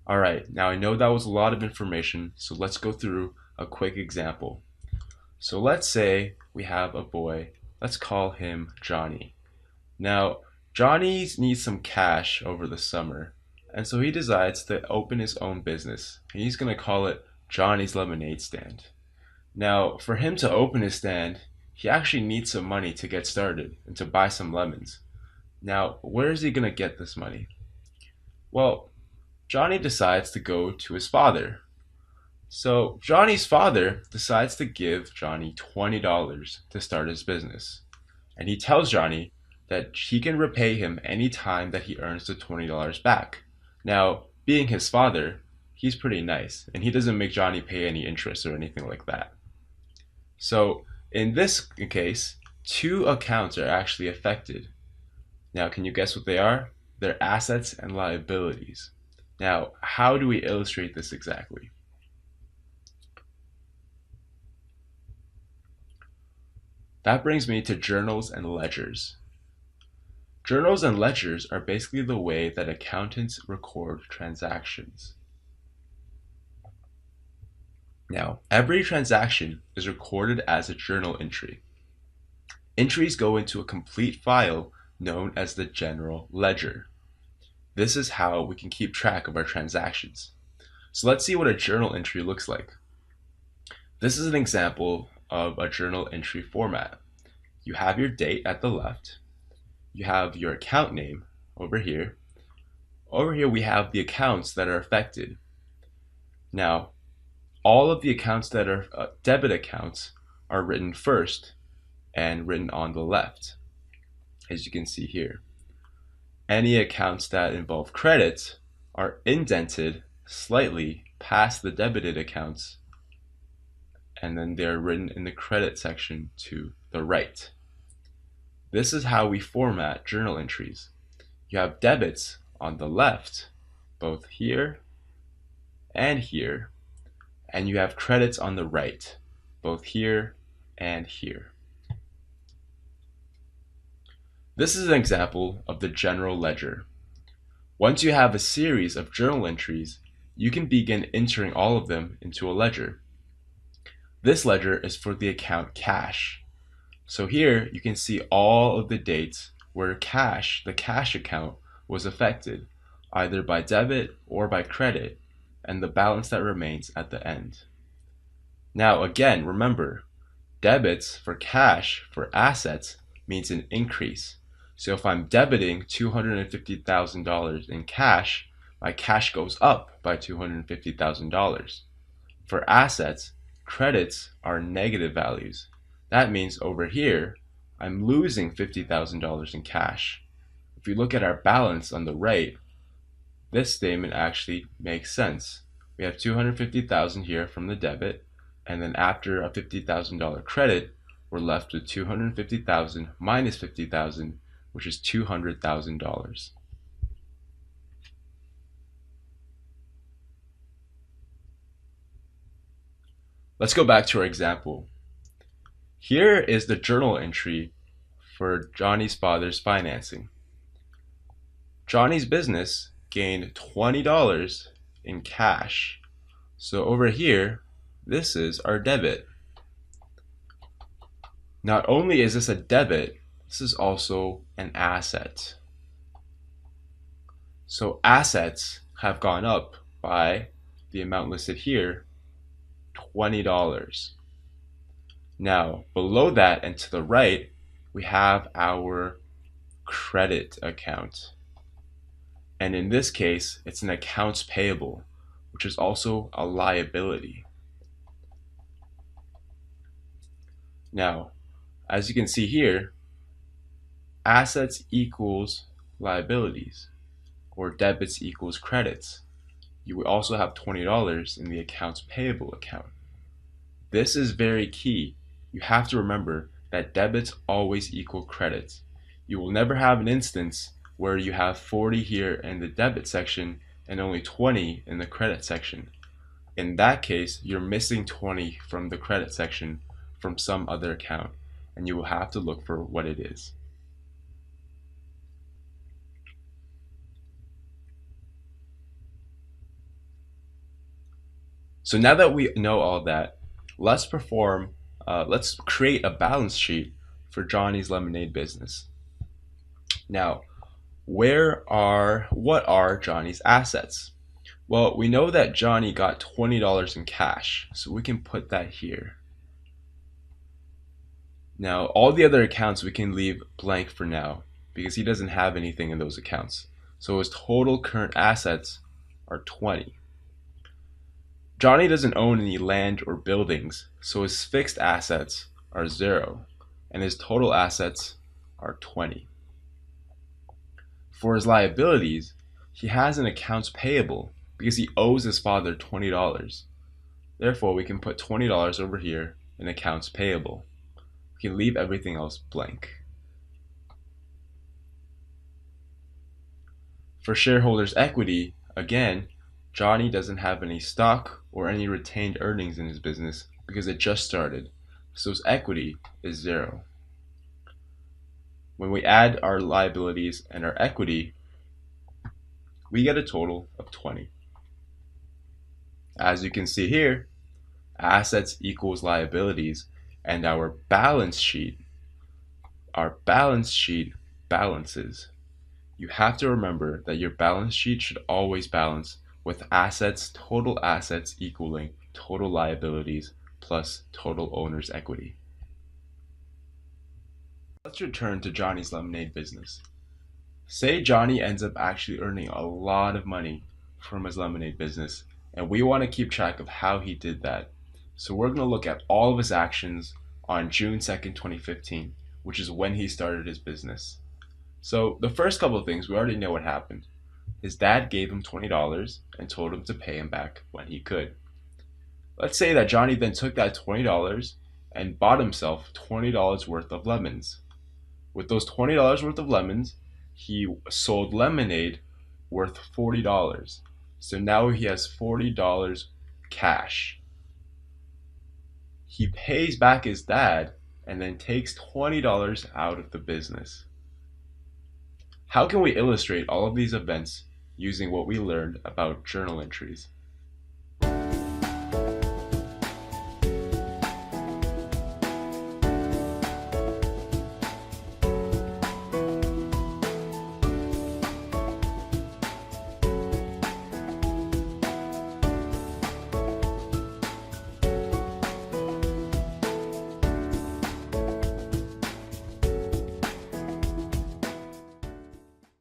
Alright, now I know that was a lot of information, so let's go through a quick example. So let's say we have a boy, let's call him Johnny. Now, Johnny needs some cash over the summer, and so he decides to open his own business, and he's going to call it Johnny's Lemonade Stand. Now, for him to open his stand, he actually needs some money to get started and to buy some lemons. Now, where is he going to get this money? Well, Johnny decides to go to his father. So, Johnny's father decides to give Johnny $20 to start his business. And he tells Johnny that he can repay him any time that he earns the $20 back. Now, being his father, he's pretty nice, and he doesn't make Johnny pay any interest or anything like that. So, in this case, two accounts are actually affected. Now, can you guess what they are? They're assets and liabilities. Now, how do we illustrate this exactly? That brings me to journals and ledgers. Journals and ledgers are basically the way that accountants record transactions. Now, every transaction is recorded as a journal entry. Entries go into a complete file known as the general ledger. This is how we can keep track of our transactions. So let's see what a journal entry looks like. This is an example of a journal entry format. You have your date at the left. You have your account name over here. Over here we have the accounts that are affected. Now, all of the accounts that are debit accounts are written first and written on the left, as you can see here. Any accounts that involve credits are indented slightly past the debited accounts, and then they're written in the credit section to the right. This is how we format journal entries. You have debits on the left, both here and here, and you have credits on the right, both here and here. This is an example of the general ledger. Once you have a series of journal entries, you can begin entering all of them into a ledger. This ledger is for the account cash. So here you can see all of the dates where cash, the cash account, was affected, either by debit or by credit, and the balance that remains at the end. Now again, remember, debits for cash for assets means an increase. So if I'm debiting $250,000 in cash, my cash goes up by $250,000. For assets, credits are negative values. That means over here, I'm losing $50,000 in cash. If you look at our balance on the right, this statement actually makes sense. We have $250,000 here from the debit, and then after a $50,000 credit, we're left with $250,000 minus $50,000, which is $200,000. Let's go back to our example. Here is the journal entry for Johnny's father's financing. Johnny's business gained $20 in cash. So over here, this is our debit. Not only is this a debit, this is also an asset. So assets have gone up by the amount listed here, $20. Now, below that and to the right, we have our credit account. And in this case, it's an accounts payable, which is also a liability. Now, as you can see here, assets equals liabilities, or debits equals credits. You would also have $20 in the accounts payable account. This is very key. You have to remember that debits always equal credits. You will never have an instance where you have 40 here in the debit section and only 20 in the credit section. In that case, you're missing 20 from the credit section from some other account, and you will have to look for what it is. So now that we know all that, let's create a balance sheet for Johnny's lemonade business. Now, what are Johnny's assets? Well, we know that Johnny got $20 in cash, so we can put that here. Now, all the other accounts we can leave blank for now because he doesn't have anything in those accounts. So his total current assets are 20. Johnny doesn't own any land or buildings, so his fixed assets are 0 and his total assets are 20. For his liabilities, he has an accounts payable because he owes his father $20. Therefore, we can put $20 over here in accounts payable. We can leave everything else blank. For shareholders' equity, again, Johnny doesn't have any stock or any retained earnings in his business because it just started, so his equity is 0. When we add our liabilities and our equity, we get a total of 20. As you can see here, assets equals liabilities, and our balance sheet balances. You have to remember that your balance sheet should always balance with total assets equaling total liabilities plus total owner's equity. Let's return to Johnny's lemonade business. Say Johnny ends up actually earning a lot of money from his lemonade business, and we want to keep track of how he did that. So we're going to look at all of his actions on June 2nd, 2015, which is when he started his business. So the first couple of things, we already know what happened. His dad gave him $20 and told him to pay him back when he could. Let's say that Johnny then took that $20 and bought himself $20 worth of lemons. With those $20 worth of lemons, he sold lemonade worth $40. So now he has $40 cash. He pays back his dad and then takes $20 out of the business. How can we illustrate all of these events using what we learned about journal entries?